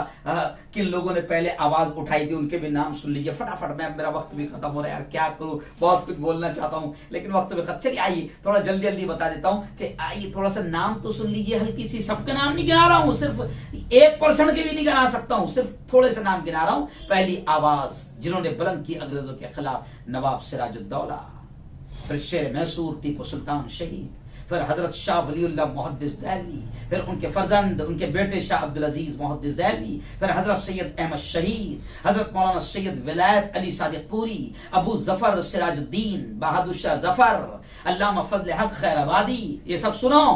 किन लोगों ने पहले आवाज उठाई थी उनके भी नाम सुन लीजिए फटाफट। मैं, मेरा वक्त भी खत्म हो रहा है यार, क्या करूं, बहुत कुछ बोलना चाहता हूं लेकिन वक्त भी खत्म। चलिए आइए थोड़ा जल्दी जल्दी बता देता हूं कि आइए थोड़ा सा नाम तो सुन लीजिए हल्की सी। सबके नाम नहीं गिना रहा हूं, सिर्फ 1% के भी नहीं गिना सकता हूं, सिर्फ थोड़े से नाम गिना रहा हूं। पहली आवाज जिन्होंने बुलंद की अंग्रेजों के खिलाफ, नवाब सिराजुद्दौला, फिर शेर मैसूर टीपू सुल्तान शहीद, फिर हजरत शाह वलीउल्लाह मुहद्दिस दहलवी, फिर उनके फर्जंद उनके बेटे शाह अब्दुल अजीज मुहद्दिस दहलवी, फिर हजरत सैयद अहमद शहीद, हजरत मौलाना सैयद विलायत अली सादिकपुरी, अबू जफर सिराजुद्दीन, बहादुर शाह जफर, अल्लामा फजल हक खैराबादी, ये सब सुनो।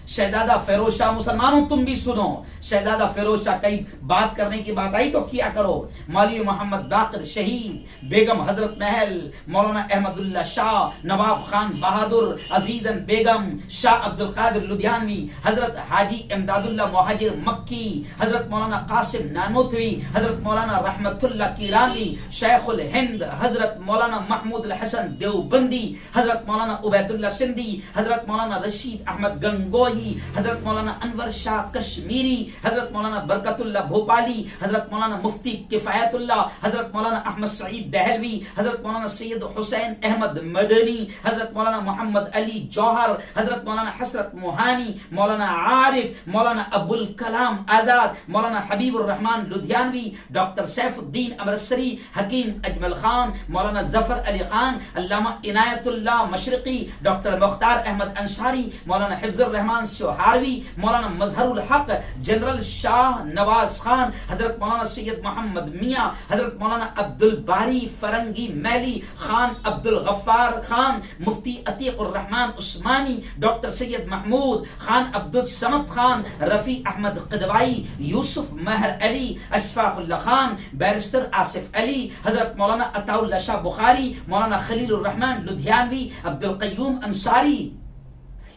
शहजादा फिरोज शाह, मुसलमानों तुम भी सुनो, शहजादा फिरोज शाह कई बात करने की बात आई तो किया करो। मौलवी मोहम्मद बाकिर शहीद, बेगम हजरत महल, मौलाना अहमदुल्ला शाह, नवाब खान बहादुर, अजीजन बेगम, शाह अब्दुल कादिर लुधियानवी, हजरत हाजी इमदादुल्ला मुहाजिर मक्की, हजरत मौलाना कासिम नानोतवी, हजरत मौलाना रहमतुल्ला कीरानी, शेखुल हिंद हजरत मौलाना महमूद हसन देवबंदी, हजरत मौलाना उबैदुल्ला सिंधी, हजरत मौलाना रशीद अहमद गंगोही, हजरत मौलाना अनवर शाह कश्मीरी, हजरत मौलाना बरकतुल्ला भोपाली, हजरत मौलाना मुफ्ती किफायतुल्ला, हजरत मौलाना अहमद सईद दहलवी, हजरत मौलाना सैयद हुसैन अहमद मदनी, हजरत मौलाना मोहम्मद अली जौहर, हजरत मौलाना हसरत मोहानी, मौलाना आरिफ, मौलाना अबुल कलाम आजाद, मौलाना हबीबुर रहमान लुधियानवी, डॉक्टर सैफुद्दीन अमृतसरी, हकीम अजमल खान, मौलाना जफर अली खान, अल्लामा इनायतुल्लाह मशरिकी, डॉक्टर मुख्तार अहमद अंसारी, मौलाना हिफ्जुर रहमान सोहारवी, मौलाना मजहरुल हक, जनरल शाह नवाज खान, हजरत मौलाना सैयद मोहम्मद मियां, हजरत मौलाना अब्दुल बारी फरंगी मैली, खान अब्दुल गफ्फार खान, मुफ्ती अतीकुर रहमान उस्मानी, डॉक्टर सैयद महमूद खान, अब्दुल समद खान, रफी अहमद क़दवाई, यूसुफ महर अली, अशफाकुल्ला खान, बैरिस्टर आसिफ अली, हजरत मौलाना अताउल्ला शाह बुखारी, मौलाना खलीलुर रहमान लुधियानवी, अब्दुल कय्यूम अंसारी।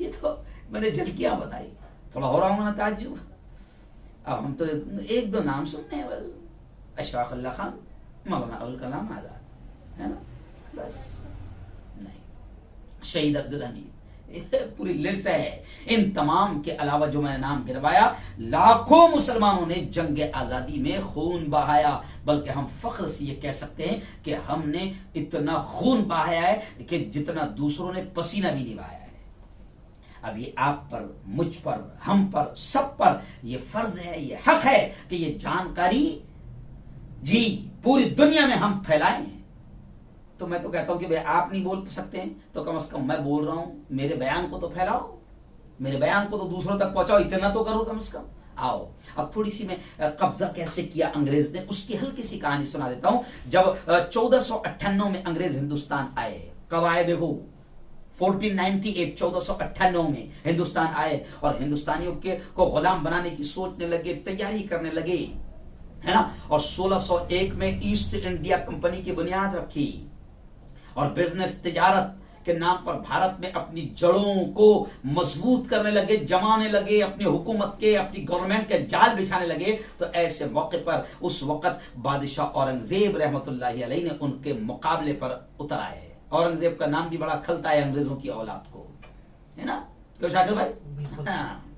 ये तो मैंने झलकियां बताई, थोड़ा हो रहा हूं ना ताज्जुब। अब हम तो एक दो नाम सुनते हैं बस, अशफाक अल्लाह खान, मौलाना अबुल कलाम आजाद, है ना, बस नहीं, शहीद अब्दुल हमीद, पूरी लिस्ट है। इन तमाम के अलावा जो मैंने नाम गिनवाया, लाखों मुसलमानों ने जंग आजादी में खून बहाया, बल्कि हम फख्र से ये कह सकते हैं कि हमने इतना खून बहाया है कि जितना दूसरों ने पसीना भी नहीं बहाया है। अब ये आप पर, मुझ पर, हम पर, सब पर ये फर्ज है, ये हक है कि ये जानकारी जी पूरी दुनिया में हम फैलाएं। तो मैं तो कहता हूं कि भाई आप नहीं बोल सकते हैं तो कम से कम मैं बोल रहा हूं, मेरे बयान को तो फैलाओ, मेरे बयान को तो दूसरों तक पहुंचाओ, इतना तो करो कम से कम। आओ अब थोड़ी सी मैं कब्जा कैसे किया अंग्रेज ने उसकी हल्की सी कहानी सुना देता हूं। जब 1498 में अंग्रेज हिंदुस्तान आए, कब आए देखो, 1498, 1498 में हिंदुस्तान आए और हिंदुस्तानियों के को गुलाम बनाने की सोचने लगे, तैयारी करने लगे, है ना। और 1601 में ईस्ट इंडिया कंपनी की बुनियाद रखी और बिजनेस, तिजारत के नाम पर भारत में अपनी जड़ों को मजबूत करने लगे, जमाने लगे, अपनी हुकूमत के, अपनी गवर्नमेंट के जाल बिछाने लगे। तो ऐसे मौके पर उस वक्त बादशाह औरंगजेब रहमतुल्लाहि अलैहि ने उनके मुकाबले पर उतर आए। औरंगजेब का नाम भी बड़ा खलता है अंग्रेजों की औलाद को, है ना, क्यों शाकिर भाई? हाँ।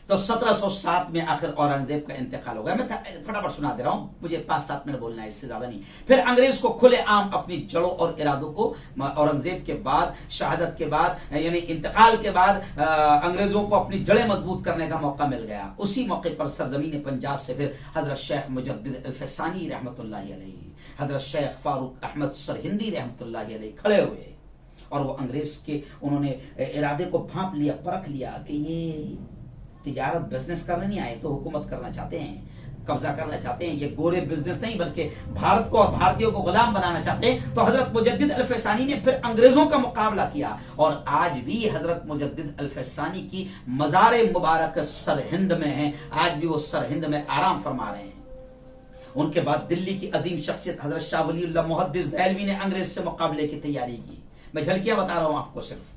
तो 1707 में आखिर औरंगजेब का इंतकाल हो गया। मैं फटाफट सुना दे रहा हूं, मुझे 5-7 मिनट बोलना है, इससे ज्यादा नहीं। फिर अंग्रेज को खुलेआम अपनी जड़ों और इरादों को औरंगजेब के बाद, शहादत के बाद, यानी इंतकाल के बाद अंग्रेजों को अपनी जड़ें मजबूत करने का मौका मिल गया। उसी मौके पर सरजमीन पंजाब से फिर हजरत शेख मुजद्दिद अल-फसानी रहमतुल्लाहि अलैहि, हजरत शेख फारूक अहमद सरहिंदी रहमतुल्लाहि अलैहि खड़े हुए और वो अंग्रेज के उन्होंने इरादे को भांप लिया, परख लिया कि ये तिजारत बिजनेस करने नहीं आए, तो हुकूमत करना चाहते हैं, कब्जा करना चाहते हैं। ये गोरे बिजनेस नहीं बल्कि भारत को और भारतीयों को गुलाम बनाना चाहते हैं। तो हजरत मुजद्दिद अल-फसानी ने फिर अंग्रेजों का मुकाबला किया और आज भी हजरत मुजद्दिद अल-फसानी की मज़ार मुबारक सरहिंद में है। आज भी वो सरहिंद में आराम फरमा रहे हैं। उनके बाद दिल्ली की अजीम शख्सियत हजरत शाह वलीउल्लाह मुहद्दिस दहलवी ने अंग्रेज से मुकाबले की तैयारी की। मैं झलकियां बता रहा हूं आपको सिर्फ।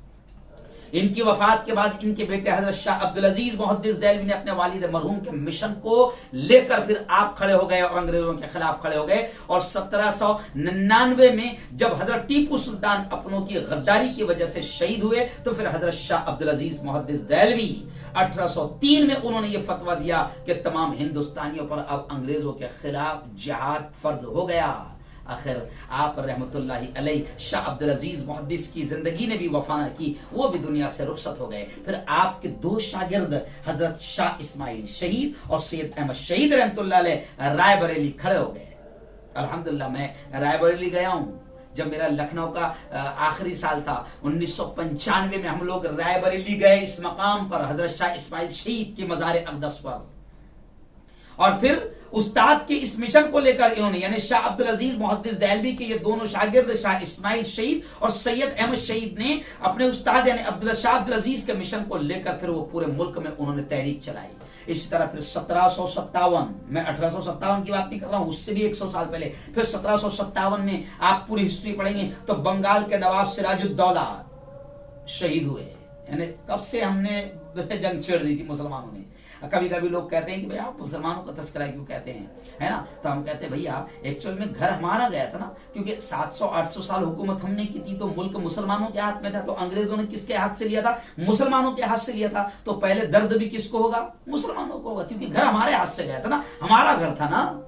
इनकी वफात के बाद इनके बेटे हजरत शाह अब्दुल अजीज मुहद्दिस दहलवी ने अपने वालिद मरहूम के मिशन को लेकर फिर आप खड़े हो गए और अंग्रेजों के खिलाफ खड़े हो गए। और 1799 में जब हजरत टीपू सुल्तान अपनों की गद्दारी की वजह से शहीद हुए तो फिर हजरत शाह अब्दुल अजीज मुहद्दिस दहलवी 1803 में उन्होंने यह फतवा दिया कि तमाम हिंदुस्तानियों पर अब अंग्रेजों के खिलाफ जिहाद फर्ज हो गया। आखिर आप रहमतुल्लाहि अलैहि शाह अब्दुल अजीज मुहद्दिस की जिंदगी ने भी वफा न की, वो भी दुनिया से रुखसत हो गए। फिर आपके दो शागिर्द हजरत शाह इस्माइल शहीद और सैयद अहमद शहीद रहमतुल्लाह अलैह रायबरेली खड़े हो गए। अल्हम्दुलिल्लाह मैं रायबरेली गया हूं जब मेरा लखनऊ का आखिरी साल था। 1995 में हम लोग रायबरेली गए इस मकाम पर हजरत शाह इस्माइल शहीद की मज़ार अक़दस पर। और फिर उस्ताद के इस मिशन को लेकर इन्होंने, यानी शाह अब्दुल अजीज मुहद्दिस देहलवी के ये दोनों शागिर्द शाह इस्माइल शहीद और सैयद अहमद शहीद ने अपने उस्ताद यानी शाह अब्दुल अजीज के मिशन को लेकर फिर वो पूरे मुल्क में उन्होंने तहरीक चलाई। इसी तरह फिर 1757, मैं 1857 की बात नहीं कर रहा हूं, उससे भी 100 साल पहले, फिर 1757 में आप पूरी हिस्ट्री पढ़ेंगे तो बंगाल के नवाब सिराजुद्दौला शहीद हुए। यानी कब से हमने जंग छेड़ दी थी मुसलमानों ने। कभी कभी लोग कहते हैं कि भाई आप मुसलमानों का तस्करा क्यों कहते हैं, है ना, तो हम कहते हैं भैया एक्चुअल में घर हमारा गया था ना, क्योंकि 700-800 साल हुकूमत हमने की थी तो मुल्क मुसलमानों के हाथ में था, तो अंग्रेजों ने किसके हाथ से लिया था, मुसलमानों के हाथ से लिया था, तो पहले दर्द भी किसको होगा, मुसलमानों को होगा, क्योंकि घर हमारे हाथ से गया था ना, हमारा घर था ना।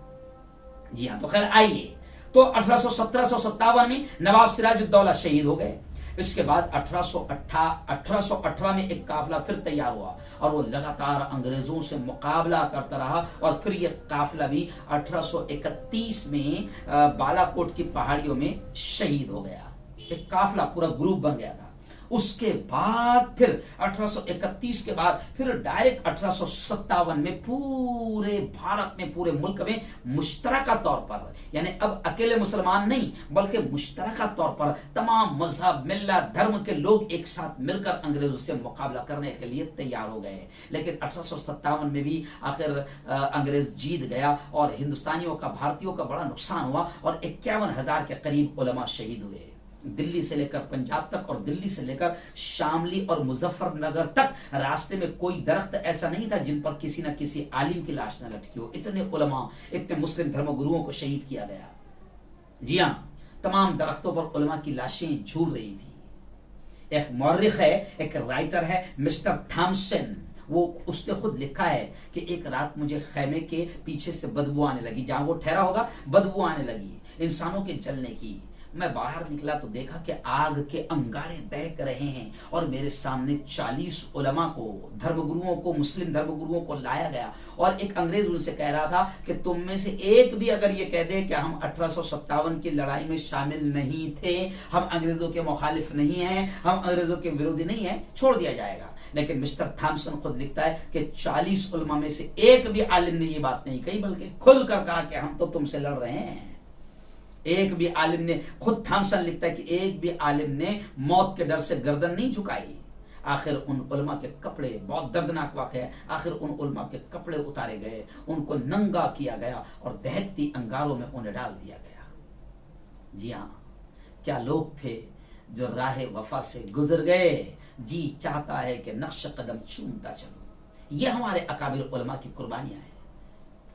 जी हाँ, तो खैर आइए, तो 1757 में नवाब सिराजुद्दौला शहीद हो गए। इसके बाद 1818 में एक काफिला फिर तैयार हुआ और वो लगातार अंग्रेजों से मुकाबला करता रहा और फिर ये काफिला भी 1831 में बालाकोट की पहाड़ियों में शहीद हो गया। एक काफिला पूरा ग्रुप बन गया था। उसके बाद फिर 1831 के बाद फिर डायरेक्ट 1857 में पूरे भारत में, पूरे मुल्क में मुश्तरका तौर पर, यानी अब अकेले मुसलमान नहीं बल्कि मुश्तरका तौर पर तमाम मजहब, मिल्लत, धर्म के लोग एक साथ मिलकर अंग्रेजों से मुकाबला करने के लिए तैयार हो गए। लेकिन 1857 में भी आखिर अंग्रेज जीत गया और हिंदुस्तानियों का, भारतीयों का बड़ा नुकसान हुआ और 51,000 के करीब उलमा शहीद हुए। दिल्ली से लेकर पंजाब तक और दिल्ली से लेकर शामली और मुजफ्फरनगर तक रास्ते में कोई दरख्त ऐसा नहीं था जिन पर किसी न किसी आलिम की लाश न लटकी हो। इतने उलमा, इतने मुस्लिम धर्मगुरुओं को शहीद किया गया। जी हां, तमाम दरख्तों पर उलमा की लाशें झूल रही थी। एक मौर्रिख है, एक राइटर है मिस्टर थॉमसन, वो उसने खुद लिखा है कि एक रात मुझे खेमे के पीछे से बदबू आने लगी, जहां वो ठहरा होगा बदबू आने लगी इंसानों के जलने की। मैं बाहर निकला तो देखा कि आग के अंगारे दहक रहे हैं और मेरे सामने 40 उलमा को, धर्मगुरुओं को, मुस्लिम धर्मगुरुओं को लाया गया और एक अंग्रेज उनसे कह रहा था कि तुम में से एक भी अगर ये कह दे कि हम 1857 की लड़ाई में शामिल नहीं थे, हम अंग्रेजों के मुखालिफ नहीं हैं, हम अंग्रेजों के विरोधी नहीं हैं, छोड़ दिया जाएगा। लेकिन मिस्टर थॉमसन खुद लिखता है कि 40 उलमा में से एक भी आलिम ने ये बात नहीं कही, बल्कि खुलकर कहा कि हम तो तुमसे लड़ रहे हैं। एक भी आलिम ने, खुद थॉमसन लिखता है कि एक भी आलिम ने मौत के डर से गर्दन नहीं झुकाई। आखिर उन उलमा के कपड़े, बहुत दर्दनाक वाक़या है, आखिर उन उलमा के कपड़े उतारे गए, उनको नंगा किया गया और दहकती अंगारों में उन्हें डाल दिया गया। जी हाँ, क्या लोग थे जो राह वफा से गुजर गए। जी चाहता है कि नक्श कदम चूमता चलो। ये हमारे अकाबिर उलमा की कुर्बानियां हैं।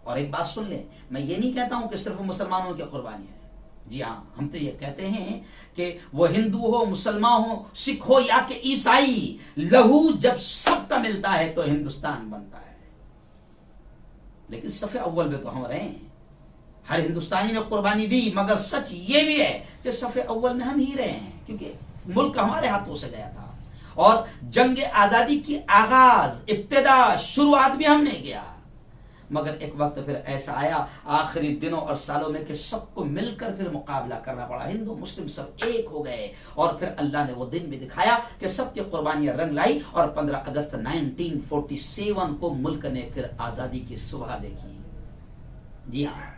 और एक बात सुन ले, मैं ये नहीं कहता हूं कि सिर्फ मुसलमानों की कुर्बानियां हैं। जी हाँ, हम तो ये कहते हैं कि वो हिंदू हो, मुसलमान हो, सिख हो या कि ईसाई, लहू जब सबका मिलता है तो हिंदुस्तान बनता है। लेकिन सफ़े अव्वल में तो हम रहे हैं। हर हिंदुस्तानी ने कुर्बानी दी, मगर सच ये भी है कि सफ़े अव्वल में हम ही रहे हैं, क्योंकि मुल्क हमारे हाथों से गया था और जंग आजादी की आगाज, इब्तिदा, शुरुआत भी हमने किया। मगर एक वक्त फिर ऐसा आया आखिरी दिनों और सालों में कि सबको मिलकर फिर मुकाबला करना पड़ा। हिंदू मुस्लिम सब एक हो गए और फिर अल्लाह ने वो दिन भी दिखाया कि सबकी कुर्बानियां रंग लाई और 15 अगस्त 1947 को मुल्क ने फिर आजादी की सुबह देखी। जी हाँ,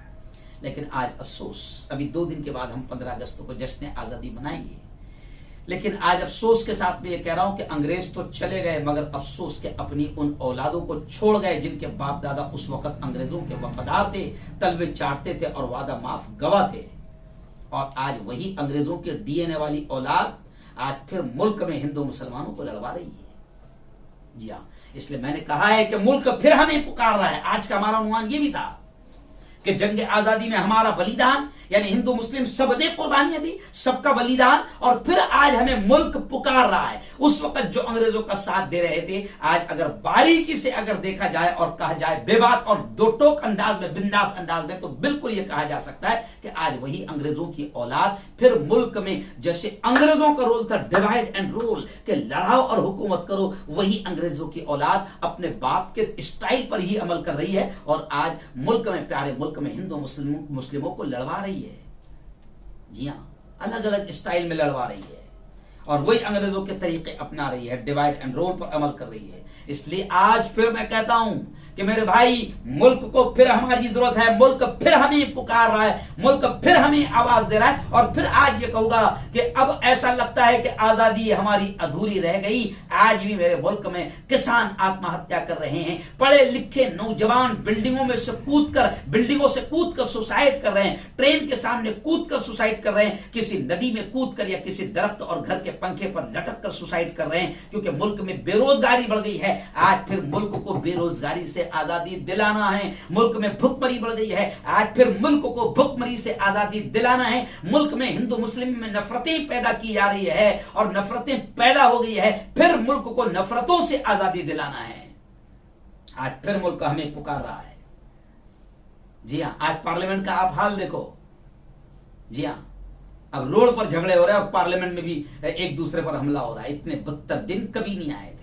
लेकिन आज अफसोस, अभी 2 दिन के बाद हम 15 अगस्त को जश्न आजादी मनाएंगे, लेकिन आज अफसोस के साथ में ये कह रहा हूं कि अंग्रेज तो चले गए, मगर अफसोस के अपनी उन औलादों को छोड़ गए जिनके बाप दादा उस वक्त अंग्रेजों के वफादार थे, तलवे चाटते थे और वादा माफ गवाह थे। और आज वही अंग्रेजों के डीएनए वाली औलाद आज फिर मुल्क में हिंदू मुसलमानों को लड़वा रही है। जी हाँ, इसलिए मैंने कहा है कि मुल्क फिर हमें पुकार रहा है। आज का हमारा अनुमान ये भी था कि जंग आजादी में हमारा बलिदान, यानी हिंदू मुस्लिम सबने कुर्बानियां दी, सबका बलिदान, और फिर आज हमें मुल्क पुकार रहा है। उस वक्त जो अंग्रेजों का साथ दे रहे थे, आज अगर बारीकी से अगर देखा जाए और कहा जाए बेबाक और दो टोक अंदाज में, बिंदास अंदाज में, तो बिल्कुल यह कहा जा सकता है कि आज वही अंग्रेजों की औलाद फिर मुल्क में, जैसे अंग्रेजों का रोल था डिवाइड एंड रूल के लड़ाओ और हुकूमत करो, वही अंग्रेजों की औलाद अपने बाप के स्टाइल पर ही अमल कर रही है और आज मुल्क में, प्यारे मुल्क में हिंदू मुस्लिमों को लड़वा रही है। जी हां, अलग अलग स्टाइल में लड़वा रही है। और वही अंग्रेजों के तरीके अपना रही है, डिवाइड एंड रूल पर अमल कर रही है। इसलिए आज फिर मैं कहता हूं कि मेरे भाई, मुल्क को फिर हमारी जरूरत है, मुल्क फिर हमें पुकार रहा है, मुल्क फिर हमें आवाज दे रहा है। और फिर आज ये कहूंगा कि अब ऐसा लगता है कि आजादी हमारी अधूरी रह गई। आज भी मेरे मुल्क में किसान आत्महत्या कर रहे हैं, पढ़े लिखे नौजवान बिल्डिंगों से कूद कर सुसाइड कर रहे हैं, ट्रेन के सामने कूद कर सुसाइड कर रहे हैं, किसी नदी में कूद कर या किसी दरख्त और घर के पंखे पर लटक कर सुसाइड कर रहे हैं, क्योंकि मुल्क में बेरोजगारी बढ़ गई है। आज फिर मुल्क को बेरोजगारी से आजादी दिलाना है। मुल्क में भुखमरी बढ़ गई है, आज फिर मुल्क को भुखमरी से आजादी दिलाना है। मुल्क में हिंदू मुस्लिम में नफरतें पैदा की जा रही है और नफरतें पैदा हो गई है, फिर मुल्क को नफरतों से आजादी दिलाना है। आज फिर मुल्क हमें पुकार रहा है। जी हां, आज पार्लियामेंट का आप हाल देखो। जी हां, अब रोड पर झगड़े हो रहे हैं और पार्लियामेंट में भी एक दूसरे पर हमला हो रहा है। इतने बदतर दिन कभी नहीं आए थे।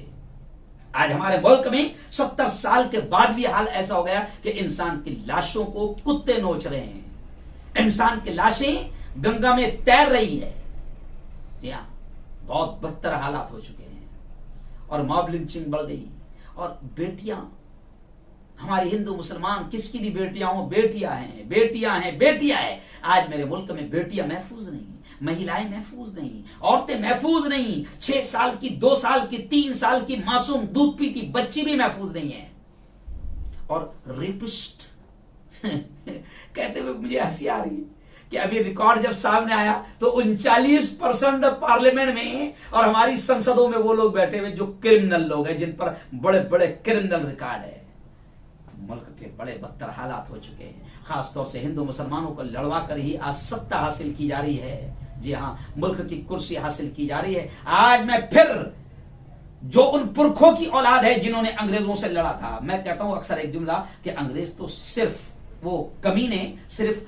आज हमारे मुल्क में 70 साल के बाद भी हाल ऐसा हो गया कि इंसान की लाशों को कुत्ते नोच रहे हैं, इंसान की लाशें गंगा में तैर रही है। या बहुत बदतर हालात हो चुके हैं और मॉब लिंचिंग बढ़ गई। और बेटियां, हमारी हिंदू मुसलमान किसकी भी बेटियां हो, बेटियां हैं, बेटियां हैं, बेटियां हैं। आज मेरे मुल्क में बेटियां महफूज नहीं, महिलाएं महफूज नहीं, औरतें महफूज नहीं। 6 साल की, 2 साल की, 3 साल की मासूम दूध पीती बच्ची भी महफूज नहीं है। और रेपिस्ट कहते हुए मुझे हंसी आ रही है कि अभी रिकॉर्ड जब सामने आया तो 39% पार्लियामेंट में और हमारी संसदों में वो लोग बैठे हुए जो क्रिमिनल लोग हैं, जिन पर बड़े बड़े क्रिमिनल रिकॉर्ड है। मुल्क के बड़े बदतर हालात हो चुके हैं। खासतौर से हिंदू मुसलमानों को लड़वा कर ही आज सत्ता हासिल की जा रही है। जी हां, मुल्क की कुर्सी हासिल की जा रही है। आज मैं फिर जो उन पुरखों की औलाद है जिन्होंने अंग्रेजों से लड़ा था, मैं कहता हूं अक्सर एक जुमला कि अंग्रेज तो सिर्फ वो कमीने सिर्फ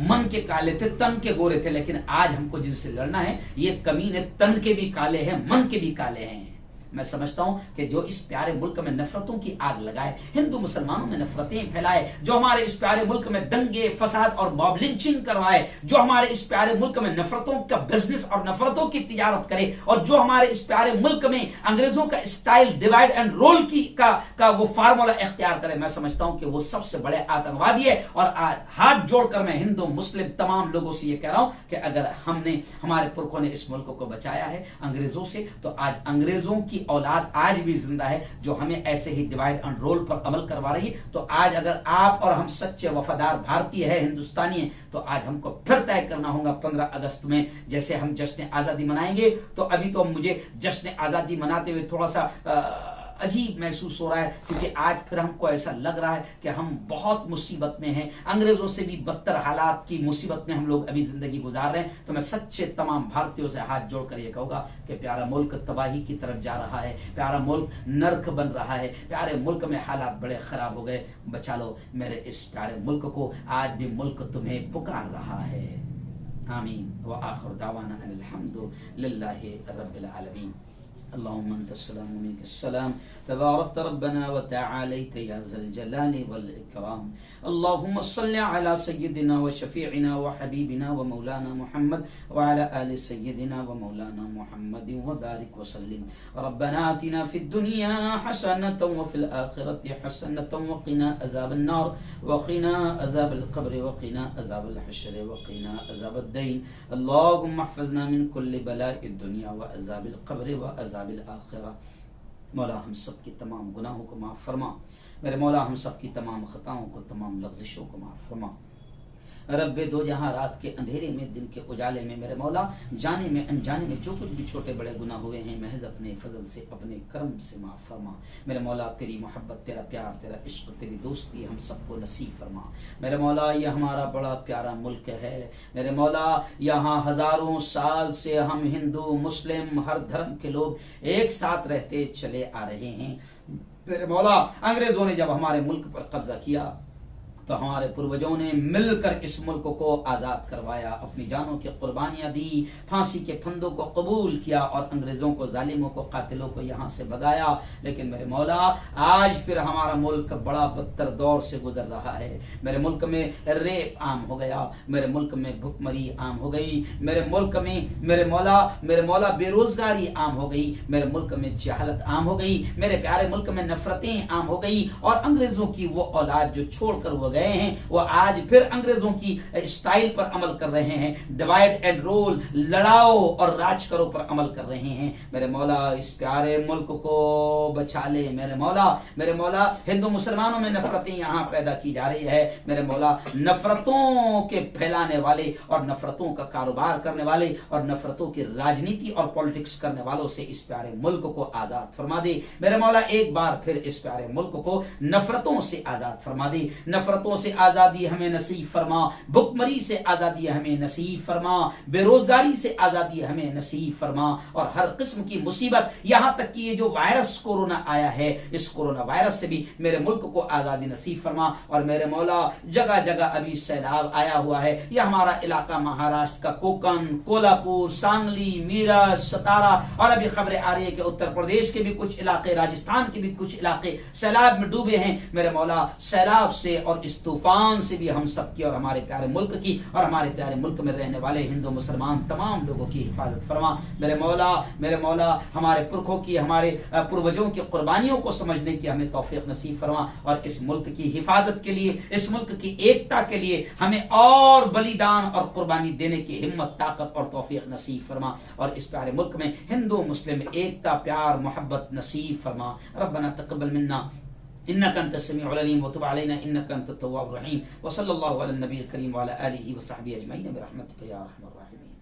मन के काले थे, तन के गोरे थे, लेकिन आज हमको जिनसे लड़ना है ये कमीने तन के भी काले हैं, मन के भी काले हैं। मैं समझता हूं कि जो इस प्यारे मुल्क में नफरतों की आग लगाए, हिंदू मुसलमानों में नफरतें फैलाए, जो हमारे इस प्यारे मुल्क में दंगे फसाद और मॉब लिंचिंग करवाए, जो हमारे इस प्यारे मुल्क में नफरतों का बिजनेस और नफरतों की तिजारत करे, और जो हमारे इस प्यारे मुल्क में अंग्रेजों का स्टाइल डिवाइड एंड रोल का वो फार्मूला इख्तियार करे, मैं समझता हूं कि वो सबसे बड़े आतंकवादी है। और आज हाथ जोड़कर मैं हिंदू मुस्लिम तमाम लोगों से ये कह रहा हूं कि अगर हमारे पुरखों ने इस मुल्क को बचाया है अंग्रेजों से, तो आज अंग्रेजों की औलाद आज भी जिंदा है जो हमें ऐसे ही डिवाइड एंड रोल पर अमल करवा रही है। तो आज अगर आप और हम सच्चे वफादार भारतीय है, हिंदुस्तानी है, तो आज हमको फिर तय करना होगा 15 अगस्त में जैसे हम जश्न आजादी मनाएंगे। तो अभी तो मुझे जश्न आजादी मनाते हुए थोड़ा सा अजीब महसूस हो रहा है, क्योंकि आज फिर हमको ऐसा लग रहा है कि हम बहुत मुसीबत में हैं, अंग्रेजों से भी बदतर हालात की मुसीबत में हम लोग अभी जिंदगी गुजार रहे हैं। तो मैं सच्चे तमाम भारतीयों से हाथ जोड़कर यह कहूंगा कि प्यारा मुल्क तबाही की तरफ जा रहा है, प्यारा मुल्क नर्क बन रहा है, प्यारे मुल्क में हालात बड़े खराब हो गए। बचा लो मेरे इस प्यारे मुल्क को, आज भी मुल्क तुम्हें पुकार रहा है। आमीन व आखिर दावाना अनिल हम्दुलिल्लाहि रब्बिल आलमीन। अल्लाहुम्मा अंतस्सलाम व मिनकस्सलाम तबारकत रब्बना व तआलैत या ज़ल जलाली वल इकराम। अल्लाहुम्मा सल्लि अला सय्यिदिना व शफीइना व हबीबिना व मौलाना मुहम्मद व अला आलि सय्यिदिना व मौलाना मुहम्मद व बारिक व सल्लिम। रब्बना आतिना फिद दुनिया हसनतन व फिल आखिरति हसनतन व क़िना अज़ाबन नार व क़िना अज़ाबल क़ब्र व क़िना अज़ाबल हश्र व क़िना अज़ाबद दीन। अल्लाहुम्मा हफ़्ज़ना मिन कुल्लि बलाइद दुनिया व अज़ाबिल क़ब्र व अज़ाबिल आखिरह। मौला हम सब की तमाम गुनाहों को माफ़ फरमा। मेरे मौला हम सब की तमाम खताओं को, तमाम लग़्ज़िशों को माफ़ फरमा। रब्बे दो जहां रात के अंधेरे में, दिन के उजाले में, मेरे मौला जाने में अनजाने में जो कुछ भी छोटे बड़े गुनाह हुए हैं, महज अपने फजल से, अपने करम से माफ़ फरमा। मेरे मौला तेरी मोहब्बत, तेरा प्यार, तेरा इश्क, तेरी दोस्ती हम सबको नसीब फरमा। मेरे मौला ये हमारा बड़ा प्यारा मुल्क है। मेरे मौला यहाँ हजारों साल से हम हिंदू मुस्लिम हर धर्म के लोग एक साथ रहते चले आ रहे हैं। मेरे मौला अंग्रेजों ने जब हमारे मुल्क पर कब्जा किया, तो हमारे पूर्वजों ने मिलकर इस मुल्क को आजाद करवाया, अपनी जानों की कुर्बानियां दी, फांसी के फंदों को कबूल किया और अंग्रेजों को, जालिमों को, कातिलों को यहाँ से भगाया। लेकिन मेरे मौला आज फिर हमारा मुल्क बड़ा बदतर दौर से गुजर रहा है। मेरे मुल्क में रेप आम हो गया, मेरे मुल्क में भुखमरी आम हो गई, मेरे मुल्क में मेरे मौला बेरोजगारी आम हो गई, मेरे मुल्क में जहालत आम हो गई, मेरे प्यारे मुल्क में नफरतें आम हो गई। और अंग्रेजों की वो औलाद जो छोड़कर वो गए हैं, वो आज फिर अंग्रेजों की स्टाइल पर अमल कर रहे हैं, डिवाइड एंड रूल, लड़ाओ और राज करो पर अमल कर रहे हैं। मेरे मौला इस प्यारे मुल्क को बचा ले। मेरे मौला हिंदू मुसलमानों में नफरतें यहाँ पैदा की जा रही है। मेरे मौला नफरतों के फैलाने वाले और नफरतों का कारोबार करने वाले और नफरतों की राजनीति और पॉलिटिक्स करने वालों से इस प्यारे मुल्क को आजाद फरमा दे। मेरे मौला एक बार फिर इस प्यारे मुल्क को नफरतों से आजाद फरमा दे। नफरतों से आजादी हमें नसीब फरमा, भुखमरी से आजादी हमें नसीब फरमा, बेरोजगारी से आजादी हमें नसीब फरमा और हर किस्म की मुसीबत, यहां तक कि ये जो वायरस कोरोना आया है, इस कोरोना वायरस से भी मेरे मुल्क को आजादी नसीब फरमा। और मेरे मौला जगह जगह अभी सैलाब आया हुआ है। यह हमारा इलाका महाराष्ट्र का कोकण, कोल्हापुर, सांगली, मीरठ, सतारा और अभी खबरें आ रही है कि उत्तर प्रदेश के भी कुछ इलाके, राजस्थान के भी कुछ इलाके सैलाब में डूबे हैं। मेरे मौला सैलाब से और इस तूफान से भी हम सबकी और हमारे प्यारे मुल्क की और हमारे प्यारे मुल्क में रहने वाले हिंदू मुसलमान तमाम लोगों की हिफाजत फरमा। मेरे मौला हमारे पुरखों की, हमारे पूर्वजों की कुर्बानियों को समझने की हमें तौफीक नसीब फरमा और इस मुल्क की हिफाजत के लिए, इस मुल्क की एकता के लिए हमें और बलिदान और कुर्बानी देने की हिम्मत, ताकत और तौफीक नसीब फरमा और इस प्यारे मुल्क में हिंदू मुस्लिम एकता, प्यार, मोहब्बत नसीब फरमा। रब्बना तक़ब्बल मिन्ना इन्नका अंतस समीउल अलीम व तुब अलैना इन्नका अंतत तव्वाबुर रहीम व सल्लल्लाहु अला नबील करीम व अला आलिहि व सहबिहि अजमईन बिरहमतिका या अरहमर राहिमीन।